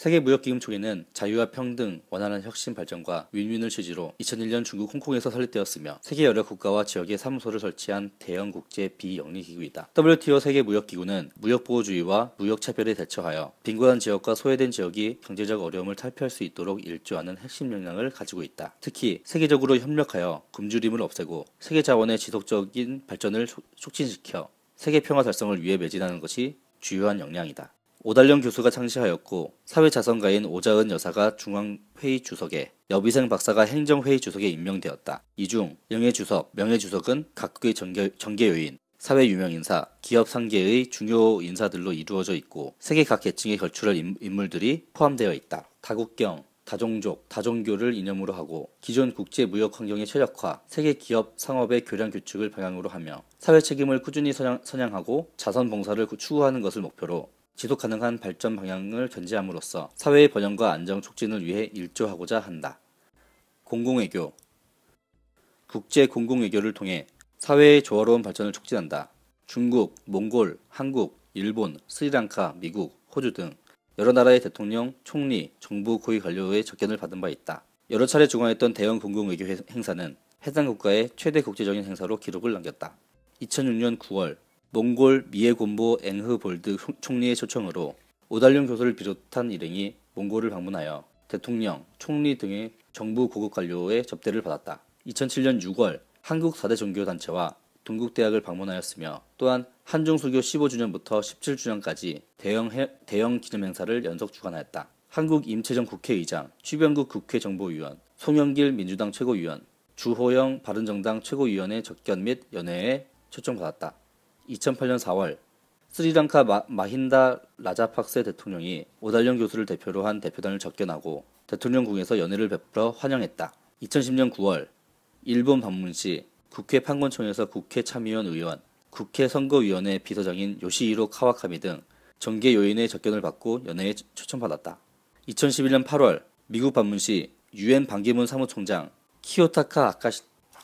세계무역기금 총회는 자유와 평등, 원활한 혁신 발전과 윈윈을 취지로 2001년 중국 홍콩에서 설립되었으며 세계 여러 국가와 지역에 사무소를 설치한 대형 국제 비영리기구이다. WTO 세계무역기구는 무역보호주의와 무역차별에 대처하여 빈곤한 지역과 소외된 지역이 경제적 어려움을 탈피할 수 있도록 일조하는 핵심 역량을 가지고 있다. 특히 세계적으로 협력하여 굶주림을 없애고 세계 자원의 지속적인 발전을 촉진시켜 세계 평화 달성을 위해 매진하는 것이 주요한 역량이다. 오달령 교수가 창시하였고 사회자선가인 오자은 여사가 중앙회의 주석에, 여비생 박사가 행정회의 주석에 임명되었다. 이 중 명예주석은 각국의 정계요인, 사회 유명인사, 기업 상계의 중요 인사들로 이루어져 있고 세계 각 계층에 걸출할 인물들이 포함되어 있다. 다국경, 다종족, 다종교를 이념으로 하고 기존 국제 무역 환경의 최적화, 세계 기업 상업의 교량 규칙을 방향으로 하며 사회 책임을 꾸준히 선양하고 자선 봉사를 추구하는 것을 목표로 지속가능한 발전 방향을 견지함으로써 사회의 번영과 안정 촉진을 위해 일조하고자 한다. 공공외교. 국제 공공외교를 통해 사회의 조화로운 발전을 촉진한다. 중국, 몽골, 한국, 일본, 스리랑카, 미국, 호주 등 여러 나라의 대통령, 총리, 정부 고위 관료의 접견을 받은 바 있다. 여러 차례 주관했던 대형 공공외교 행사는 해당 국가의 최대 국제적인 행사로 기록을 남겼다. 2006년 9월 몽골 미에곤보 앵흐볼드 총리의 초청으로 오달령 교수를 비롯한 일행이 몽골을 방문하여 대통령, 총리 등의 정부 고급 관료의 접대를 받았다. 2007년 6월 한국 4대 종교단체와 동국대학을 방문하였으며 또한 한중수교 15주년부터 17주년까지 대형 기념행사를 연속 주관하였다. 한국 임채정 국회의장, 취병국 국회정보위원, 송영길 민주당 최고위원, 주호영 바른정당 최고위원의 접견 및 연회에 초청받았다. 2008년 4월 스리랑카 마힌다 라자팍세 대통령이 오달령 교수를 대표로 한 대표단을 접견하고 대통령궁에서 연회를 베풀어 환영했다. 2010년 9월 일본 방문 시 국회 판권청에서 국회 참의원 의원, 국회 선거위원회 비서장인 요시히로 카와카미 등 정계 요인의 접견을 받고 연회에 초청받았다. 2011년 8월 미국 방문 시 유엔 반기문 사무총장, 키요타카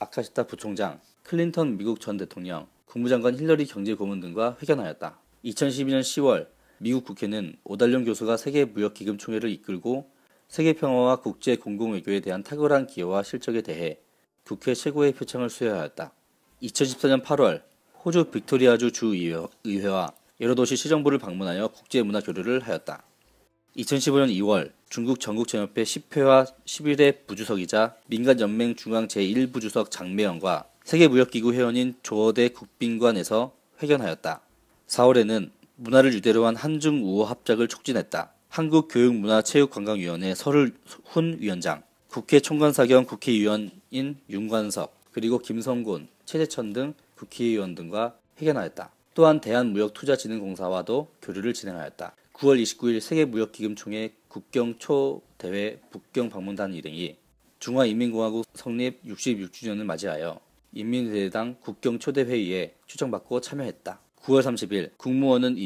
아카시타 부총장, 클린턴 미국 전 대통령, 국무장관 힐러리 경제고문 등과 회견하였다. 2012년 10월 미국 국회는 오달령 교수가 세계무역기금 총회를 이끌고 세계평화와 국제 공공외교에 대한 탁월한 기여와 실적에 대해 국회 최고의 표창을 수여하였다. 2014년 8월 호주 빅토리아주 주의회와 여러 도시 시정부를 방문하여 국제문화 교류를 하였다. 2015년 2월 중국 전국전협회 10회와 11회 부주석이자 민간연맹 중앙 제1부주석 장매영과 세계무역기구 회원인 조어대 국빈관에서 회견하였다. 4월에는 문화를 주대로 한 한중우호 합작을 촉진했다. 한국교육문화체육관광위원회 설훈 위원장, 국회 총괄사 겸 국회의원인 윤관석, 그리고 김성곤, 최재천 등 국회의원 등과 회견하였다. 또한 대한무역투자진흥공사와도 교류를 진행하였다. 9월 29일 세계무역기금 총회 국경초대회 북경방문단 일행이 중화인민공화국 성립 66주년을 맞이하여 인민대회당 국경초대회의에 초청받고 참여했다. 9월 30일 국무원은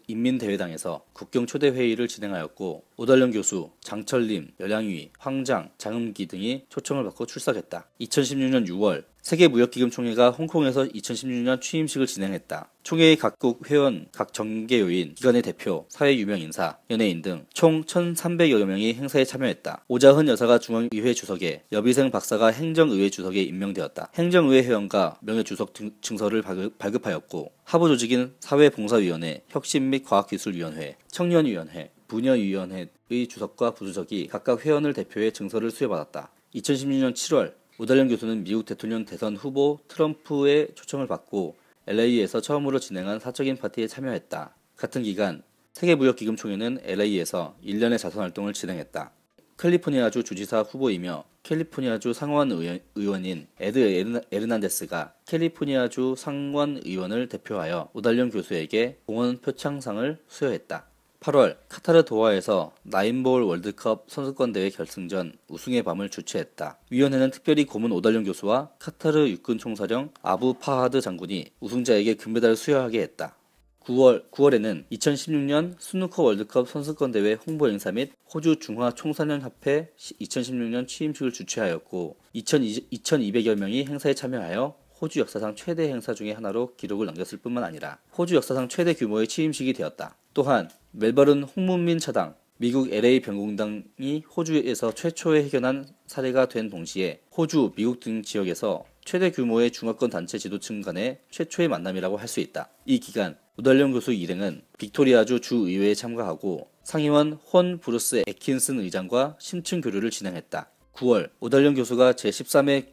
인민대회당에서 국경초대회의를 진행하였고 오달령 교수, 장철림, 열양위, 황장, 장음기 등이 초청을 받고 출석했다. 2016년 6월 세계무역기금 총회가 홍콩에서 2016년 취임식을 진행했다. 총회의 각국 회원, 각 정계요인, 기관의 대표, 사회 유명인사, 연예인 등 총 1,300여 명이 행사에 참여했다. 오자흔 여사가 중앙의회 주석에, 여비생 박사가 행정의회 주석에 임명되었다. 행정의회 회원과 명예주석 증서를 발급하였고 하부조직인 사회봉사위원회, 혁신 및 과학기술위원회, 청년위원회, 분야위원회의 주석과 부주석이 각각 회원을 대표해 증서를 수여받았다. 2016년 7월 오달령 교수는 미국 대통령 대선 후보 트럼프의 초청을 받고 LA에서 처음으로 진행한 사적인 파티에 참여했다. 같은 기간 세계무역기금 총회는 LA에서 1년의 자선활동을 진행했다. 캘리포니아주 주지사 후보이며 캘리포니아주 상원 의원인 에드 에르난데스가 캘리포니아주 상원 의원을 대표하여 오달령 교수에게 공헌 표창상을 수여했다. 8월 카타르 도하에서 나인볼 월드컵 선수권대회 결승전 우승의 밤을 주최했다. 위원회는 특별히 고문 오달령 교수와 카타르 육군총사령 아부 파하드 장군이 우승자에게 금메달을 수여하게 했다. 9월에는 2016년 스누커 월드컵 선수권대회 홍보행사 및 호주 중화총사령협회 2016년 취임식을 주최하였고 2200여 명이 행사에 참여하여 호주 역사상 최대 행사 중의 하나로 기록을 남겼을 뿐만 아니라 호주 역사상 최대 규모의 취임식이 되었다. 또한 멜버른 홍문민 차당, 미국 LA 병공당이 호주에서 최초에 해견한 사례가 된 동시에 호주, 미국 등 지역에서 최대 규모의 중화권 단체 지도층 간의 최초의 만남이라고 할 수 있다. 이 기간 우달령 교수 일행은 빅토리아주 주의회에 참가하고 상임원 혼 브루스 애킨슨 의장과 심층 교류를 진행했다. 9월 오달령 교수가 제13회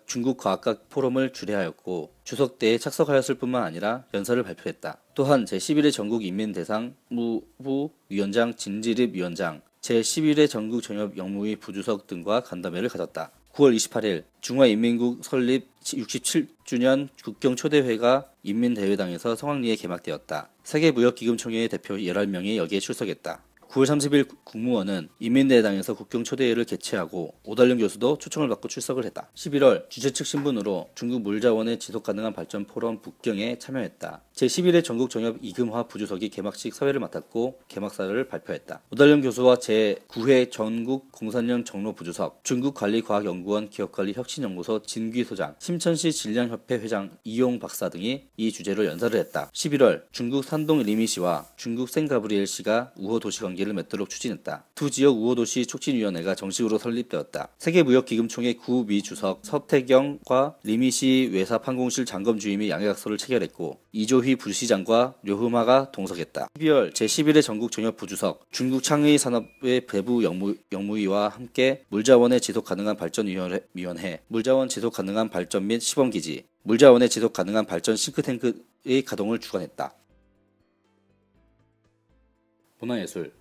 중국과학과 포럼을 주례하였고 주석대에 착석하였을 뿐만 아니라 연설을 발표했다. 또한 제11회 전국인민대상무부 위원장 진지립 위원장, 제11회 전국정협 영무위 부주석 등과 간담회를 가졌다. 9월 28일 중화인민국 설립 67주년 국경초대회가 인민대회당에서 성황리에 개막되었다. 세계무역기금총회의 대표 11명이 여기에 출석했다. 9월 30일 국무원은 인민대회당에서 국경초대회를 개최하고 오달령 교수도 초청을 받고 출석을 했다. 11월 주최 측 신분으로 중국 물자원의 지속가능한 발전 포럼 북경에 참여했다. 제11회 전국정협 이금화 부주석이 개막식 사회를 맡았고 개막사를 발표했다. 오달령 교수와 제9회 전국공산령 정로 부주석, 중국관리과학연구원 기업관리혁신연구소 진귀 소장, 심천시 진량협회 회장 이용 박사 등이 이 주제로 연설을 했다. 11월 중국 산동 리미시와 중국 생가브리엘시가 우호 도시관계를 맺도록 추진했다. 두 지역 우호 도시 촉진위원회가 정식으로 설립되었다. 세계무역기금총회 구미 주석 서태경과 리미시 외사판공실 장검 주임이 양해각서를 체결했고 이조희 부시장과 료흐마가 동석했다. 12월 제11회 전국정협 부주석, 중국 창의 산업의 배부 영무위와 함께 물자원의 지속가능한 발전위원회, 물자원 지속가능한 발전 및 시범기지, 물자원의 지속가능한 발전 싱크탱크의 가동을 주관했다. 문화예술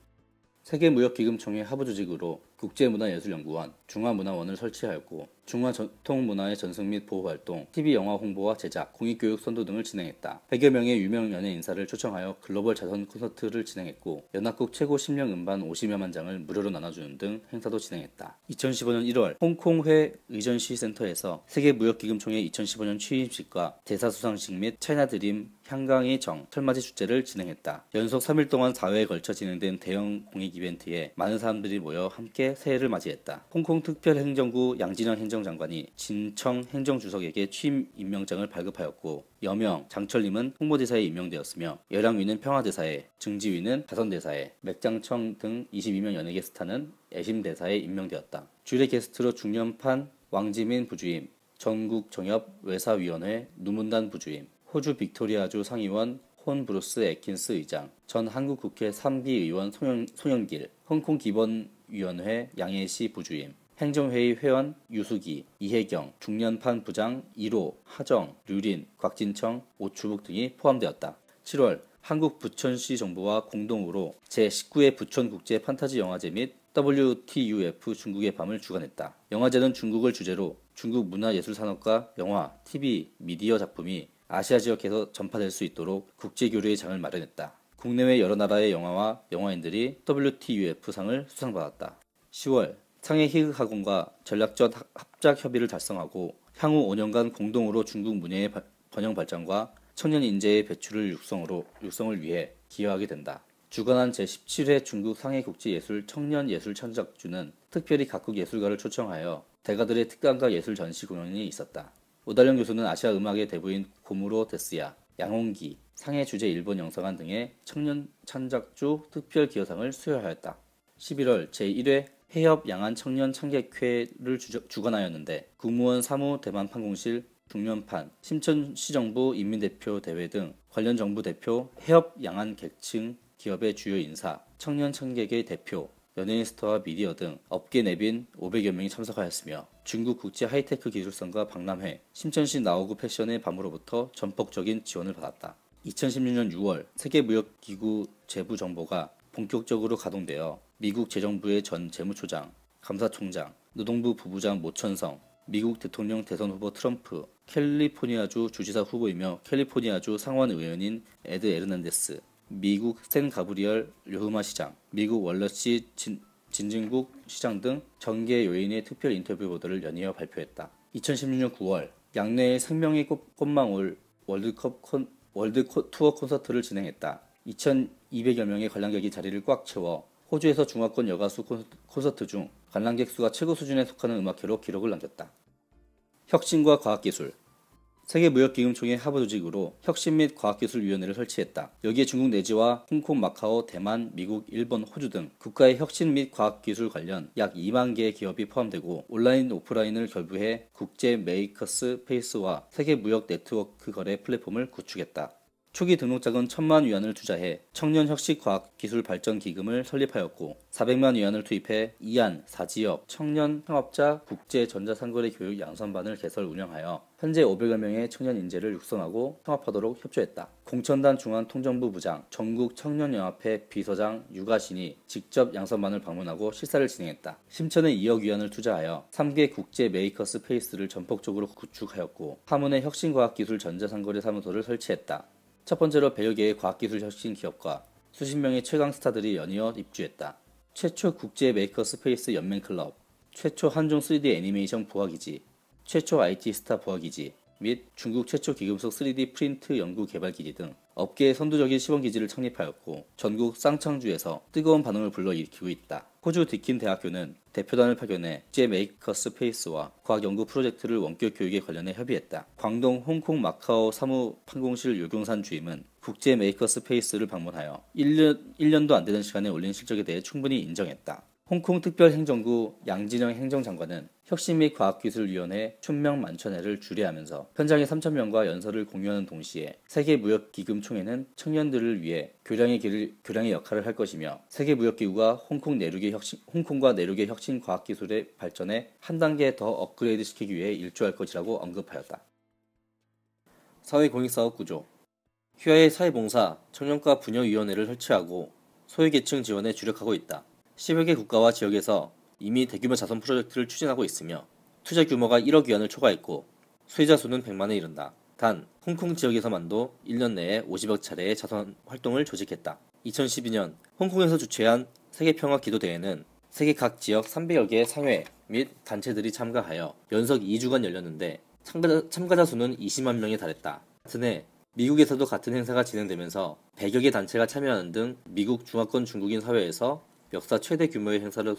세계무역기금총회 하부조직으로 국제문화예술연구원, 중화문화원을 설치하였고 중화전통문화의 전승 및 보호활동, TV영화 홍보와 제작, 공익교육 선도 등을 진행했다. 100여 명의 유명 연예 인사를 초청하여 글로벌 자선 콘서트를 진행했고 연합국 최고 심령 음반 50여만 장을 무료로 나눠주는 등 행사도 진행했다. 2015년 1월 홍콩회 의전시센터에서 세계무역기금총회 2015년 취임식과 대사수상식 및 차이나드림 향강의 정 설맞이 축제를 진행했다. 연속 3일 동안 4회에 걸쳐 진행된 대형 공익 이벤트에 많은 사람들이 모여 함께 새해를 맞이했다. 홍콩 특별행정구 양진영 행정장관이 진청 행정주석에게 취임 임명장을 발급하였고 여명, 장철림은 홍보대사에 임명되었으며 여량위는 평화대사에, 증지위는 자선대사에, 맥장청 등 22명 연예계 스타는 애심대사에 임명되었다. 주례 게스트로 중년판 왕지민 부주임, 전국정협 외사위원회 누문단 부주임, 호주 빅토리아주 상임원 혼 브루스 애킨스 의장, 전 한국국회 3비 의원 송영길, 홍콩 기본위원회 양해시 부주임, 행정회의 회원 유수기, 이혜경, 중년판 부장 1호, 하정, 류린, 곽진청, 오추북 등이 포함되었다. 7월 한국 부천시 정부와 공동으로 제19회 부천국제 판타지 영화제 및 WTUF 중국의 밤을 주관했다. 영화제는 중국을 주제로 중국 문화예술산업과 영화, TV, 미디어 작품이 아시아 지역에서 전파될 수 있도록 국제교류의 장을 마련했다. 국내외 여러 나라의 영화와 영화인들이 WTUF상을 수상받았다. 10월 상해 희극학원과 전략적 합작 협의를 달성하고 향후 5년간 공동으로 중국 문예의 번영 발전과 청년 인재의 배출을 육성을 위해 기여하게 된다. 주관한 제17회 중국 상해국제예술 청년예술천작주는 특별히 각국 예술가를 초청하여 대가들의 특강과 예술 전시 공연이 있었다. 오달령 교수는 아시아 음악의 대부인 고무로 데스야, 양홍기, 상해 주재 일본 영사관 등의 청년 창작주 특별 기여상을 수여하였다. 11월 제1회 해협 양안 청년 창객회를 주관하였는데 국무원 사무 대만 판공실 중년판, 심천시정부 인민대표 대회 등 관련 정부 대표, 해협 양안 계층 기업의 주요 인사, 청년 창객의 대표, 연예인 스타와 미디어 등 업계 내빈 500여 명이 참석하였으며 중국 국제 하이테크 기술성과 박람회, 심천시 나오구 패션의 밤으로부터 전폭적인 지원을 받았다. 2016년 6월 세계무역기구 재부정보가 본격적으로 가동되어 미국 재정부의 전 재무총장, 감사총장, 노동부 부부장 모천성, 미국 대통령 대선 후보 트럼프, 캘리포니아주 주지사 후보이며 캘리포니아주 상원 의원인 에드 에르난데스, 미국 샌 가브리엘 료흐마 시장, 미국 월러시 진진국 시장 등 전계 요인의 특별 인터뷰 보도를 연이어 발표했다. 2016년 9월 양내의 생명의 꽃망울 월드 투어 콘서트를 진행했다. 2,200여 명의 관람객이 자리를 꽉 채워 호주에서 중화권 여가수 콘서트 중 관람객 수가 최고 수준에 속하는 음악회로 기록을 남겼다. 혁신과 과학기술 세계무역기금총회 하부 조직으로 혁신 및 과학기술위원회를 설치했다. 여기에 중국 내지와 홍콩, 마카오, 대만, 미국, 일본, 호주 등 국가의 혁신 및 과학기술 관련 약 2만 개의 기업이 포함되고 온라인, 오프라인을 결부해 국제 메이커스 페이스와 세계무역 네트워크 거래 플랫폼을 구축했다. 초기 등록자금 1,000만 위안을 투자해 청년혁신과학기술발전기금을 설립하였고 400만 위안을 투입해 이안, 4지역, 청년 창업자 국제전자상거래 교육 양선반을 개설 운영하여 현재 500여 명의 청년 인재를 육성하고 창업하도록 협조했다. 공천단 중앙통정부 부장, 전국청년연합회 비서장 유가신이 직접 양선반을 방문하고 실사를 진행했다. 심천에 2억 위안을 투자하여 3개 국제 메이커스 페이스를 전폭적으로 구축하였고 파문의 혁신과학기술 전자상거래 사무소를 설치했다. 첫 번째로 100여 개의 과학기술 혁신 기업과 수십 명의 최강 스타들이 연이어 입주했다. 최초 국제 메이커 스페이스 연맹클럽, 최초 한중 3D 애니메이션 부화기지, 최초 IT 스타 부화기지 및 중국 최초 기금속 3D 프린트 연구 개발 기지 등 업계의 선두적인 시범기지를 창립하였고 전국 쌍창주에서 뜨거운 반응을 불러일으키고 있다. 호주 디킨 대학교는 대표단을 파견해 국제 메이커 스페이스와 과학연구 프로젝트를 원격 교육에 관련해 협의했다. 광동, 홍콩, 마카오 사무 판공실 유경산 주임은 국제 메이커 스페이스를 방문하여 1년도 안 되는 시간에 올린 실적에 대해 충분히 인정했다. 홍콩 특별행정구 양진영 행정장관은 혁신 및 과학기술위원회 춘명만천회를 주례하면서 현장의 3,000명과 연설을 공유하는 동시에 세계무역기금총회는 청년들을 위해 교량의 역할을 할 것이며 세계무역기구가 홍콩과 내륙의 혁신 과학기술의 발전에 한 단계 더 업그레이드 시키기 위해 일조할 것이라고 언급하였다. 사회공익사업 구조 휘하의 사회봉사, 청년과 부녀위원회를 설치하고 소외계층 지원에 주력하고 있다. 10여 개 국가와 지역에서 이미 대규모 자선 프로젝트를 추진하고 있으며 투자 규모가 1억 위안을 초과했고 수혜자 수는 100만에 이른다. 단 홍콩 지역에서만도 1년 내에 50여 차례의 자선 활동을 조직했다. 2012년 홍콩에서 주최한 세계평화기도대회는 세계 각 지역 300여 개의 상회 및 단체들이 참가하여 연속 2주간 열렸는데 참가자 수는 20만 명에 달했다. 같은 해 미국에서도 같은 행사가 진행되면서 100여 개 단체가 참여하는 등 미국 중화권 중국인 사회에서 역사 최대 규모의 행사를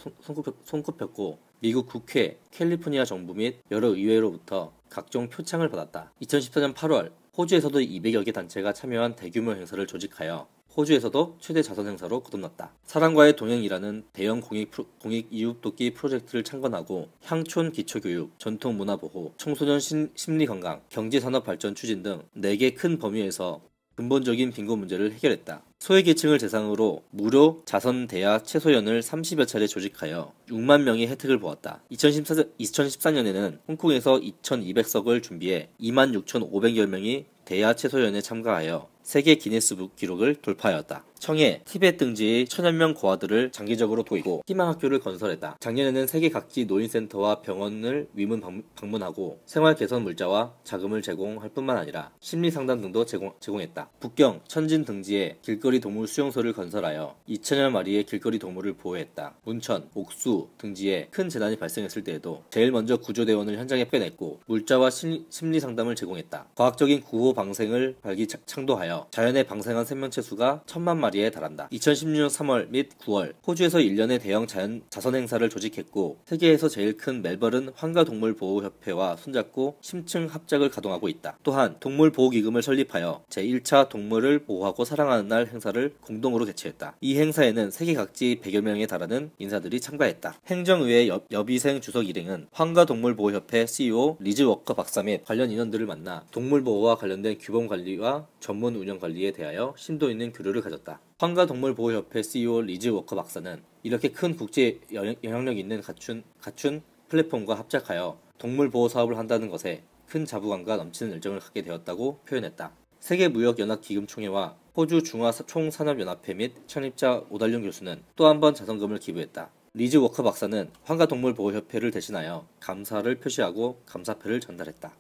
손꼽혔고 미국 국회, 캘리포니아 정부 및 여러 의회로부터 각종 표창을 받았다. 2014년 8월 호주에서도 200여 개 단체가 참여한 대규모 행사를 조직하여 호주에서도 최대 자선 행사로 거듭났다. 사랑과의 동행이라는 대형 공익 이웃돕기 프로젝트를 창건하고 향촌 기초교육, 전통문화보호, 청소년 심리건강, 경제산업발전 추진 등 4개 큰 범위에서 근본적인 빈곤 문제를 해결했다. 소외계층을 대상으로 무료 자선 대야 최소연을 30여 차례 조직하여 6만 명이 혜택을 보았다. 2014년에는 홍콩에서 2,200석을 준비해 26,500여 명이 대야 최소연에 참가하여 세계 기네스북 기록을 돌파하였다. 청해, 티베트 등지의 천연명 고아들을 장기적으로 도입고 희망학교를 건설했다. 작년에는 세계 각지 노인센터와 병원을 위문 방문하고 생활 개선 물자와 자금을 제공할 뿐만 아니라 심리상담 등도 제공했다. 북경, 천진 등지에 길거리 동물 수용소를 건설하여 2,000여 마리의 길거리 동물을 보호했다. 문천, 옥수 등지에 큰 재난이 발생했을 때에도 제일 먼저 구조대원을 현장에 빼냈고 물자와 심리상담을 제공했다. 과학적인 구호 방생을 창도하여 자연에 방생한 생명체 수가 1,000만 마리에 달한다. 2016년 3월 및 9월 호주에서 1년의 대형 자선 행사를 조직했고 세계에서 제일 큰 멜버른 환가동물보호협회와 손잡고 심층 합작을 가동하고 있다. 또한 동물보호기금을 설립하여 제1차 동물을 보호하고 사랑하는 날 행사를 공동으로 개최했다. 이 행사에는 세계 각지 100여 명에 달하는 인사들이 참가했다. 행정의회 여비생 주석 일행은 환가동물보호협회 CEO 리즈 워커 박사 및 관련 인원들을 만나 동물보호와 관련된 규범관리와 전문 운영 관리에 대하여 심도 있는 교류를 가졌다. 환가동물보호협회 CEO 리즈 워커 박사는 이렇게 큰 국제 영향력 있는 갖춘 플랫폼과 합작하여 동물보호 사업을 한다는 것에 큰 자부감과 넘치는 열정을 갖게 되었다고 표현했다. 세계무역연합기금총회와 호주 중화총산업연합회 및 창립자 오달륜 교수는 또 한 번 자선금을 기부했다. 리즈 워커 박사는 환가동물보호협회를 대신하여 감사를 표시하고 감사패를 전달했다.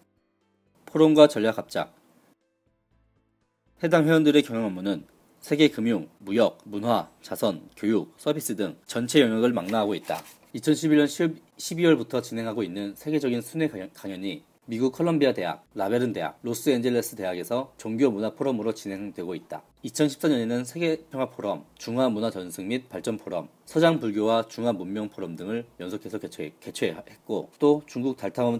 포럼과 전략합작 해당 회원들의 경영 업무는 세계 금융, 무역, 문화, 자선, 교육, 서비스 등 전체 영역을 망라하고 있다. 2011년 12월부터 진행하고 있는 세계적인 순회 강연이 미국 컬럼비아 대학, 라베른 대학, 로스앤젤레스 대학에서 종교문화 포럼으로 진행되고 있다. 2014년에는 세계평화 포럼, 중화문화전승 및 발전포럼, 서장불교와 중화문명포럼 등을 연속해서 개최했고 또 중국 달탐험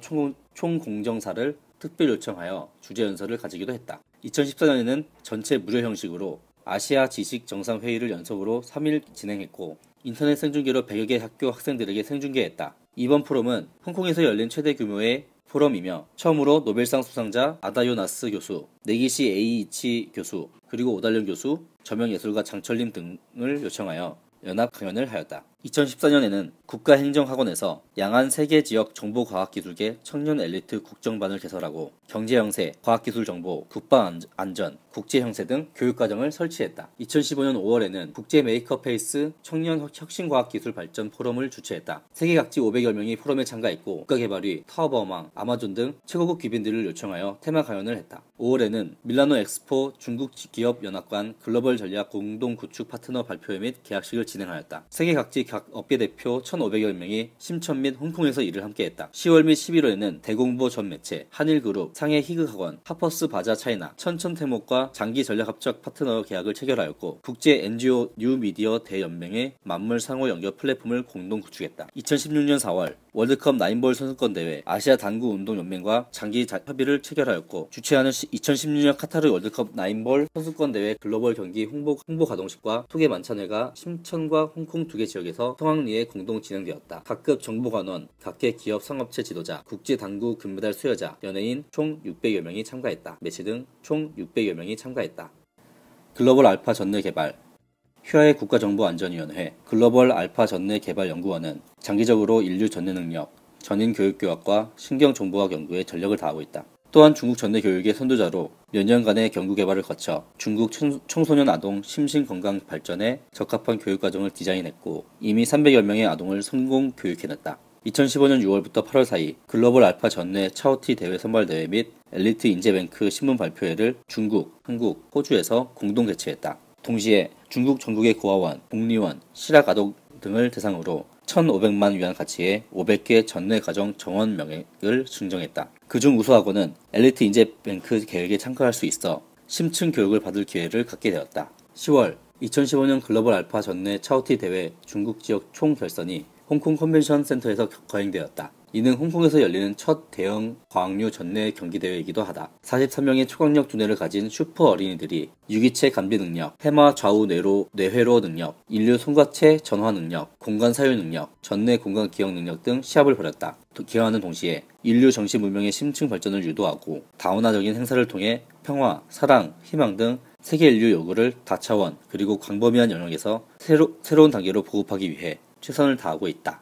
총공정사를 특별 요청하여 주재 연설을 가지기도 했다. 2014년에는 전체 무료 형식으로 아시아 지식 정상회의를 연속으로 3일 진행했고 인터넷 생중계로 100여 개 학교 학생들에게 생중계했다. 이번 포럼은 홍콩에서 열린 최대 규모의 포럼이며 처음으로 노벨상 수상자 아다 요나스 교수, 네기시 에이이치 교수, 그리고 오달령 교수, 저명예술가 장철림 등을 요청하여 연합 강연을 하였다. 2014년에는 국가행정학원에서 양안 세계지역 정보과학기술계 청년 엘리트 국정반을 개설하고 경제형세, 과학기술정보, 국방안전, 국제형세 등 교육과정을 설치했다. 2015년 5월에는 국제 메이커페이스 청년 혁신과학기술 발전 포럼을 주최했다. 세계 각지 500여 명이 포럼에 참가했고 국가개발위, 타오바오망, 아마존 등 최고급 기빈들을 요청하여 테마 강연을 했다. 5월에는 밀라노 엑스포 중국기업연합관 글로벌 전략 공동구축 파트너 발표회 및 계약식을 진행하였다. 세계 각지 각 업계 대표 1,500여 명이 심천 및 홍콩에서 일을 함께했다. 10월 및 11월에는 대공보 전 매체, 한일그룹, 상해 희극학원, 하퍼스 바자 차이나, 천천태목과 장기 전략합작 파트너 계약을 체결하였고 국제 NGO 뉴미디어 대연맹의 만물 상호 연결 플랫폼을 공동 구축했다. 2016년 4월 월드컵 9볼 선수권 대회 아시아 당구 운동 연맹과 장기 협의를 체결하였고 주최하는 2016년 카타르 월드컵 9볼 선수권 대회 글로벌 경기 홍보 가동식과 토계 만찬회가 심천과 홍콩 두 개 지역에서 성황리에 공동 진행되었다. 각급 정보관원, 각계 기업 상업체 지도자, 국제 당구 금메달 수여자, 연예인 총 600여 명이 참가했다. 매체 등 총 600여 명이 참가했다. 글로벌 알파 전내 개발 휘하의 국가정보안전위원회 글로벌 알파 전내 개발 연구원은 장기적으로 인류 전내 능력, 전인 교육 교학과 신경정보학 연구에 전력을 다하고 있다. 또한 중국 전내 교육의 선두자로 몇 년간의 연구 개발을 거쳐 중국 청소년 아동 심신건강 발전에 적합한 교육과정을 디자인했고 이미 300여 명의 아동을 성공 교육해냈다. 2015년 6월부터 8월 사이 글로벌 알파 전내 차오티 대회 선발대회 및 엘리트 인재뱅크 신문 발표회를 중국, 한국, 호주에서 공동 개최했다. 동시에 중국 전국의 고아원, 복리원, 실학아동 등을 대상으로 1,500만 위안 가치의 500개 전내 가정 정원 명액을 증정했다. 그중 우수학원은 엘리트 인재뱅크 계획에 참가할 수 있어 심층 교육을 받을 기회를 갖게 되었다. 10월 2015년 글로벌 알파 전내 차오티 대회 중국 지역 총 결선이 홍콩 컨벤션 센터에서 거행되었다. 이는 홍콩에서 열리는 첫 대형 과학류 전내 경기대회이기도 하다. 43명의 초강력 두뇌를 가진 슈퍼 어린이들이 유기체 감지 능력, 해마 좌우 뇌회로 능력, 인류 손과체 전화 능력, 공간 사유 능력, 전내 공간 기억 능력 등 시합을 벌였다. 기여하는 동시에 인류 정신 문명의 심층 발전을 유도하고 다원화적인 행사를 통해 평화, 사랑, 희망 등 세계 인류 요구를 다차원 그리고 광범위한 영역에서 새로운 단계로 보급하기 위해 최선을 다하고 있다.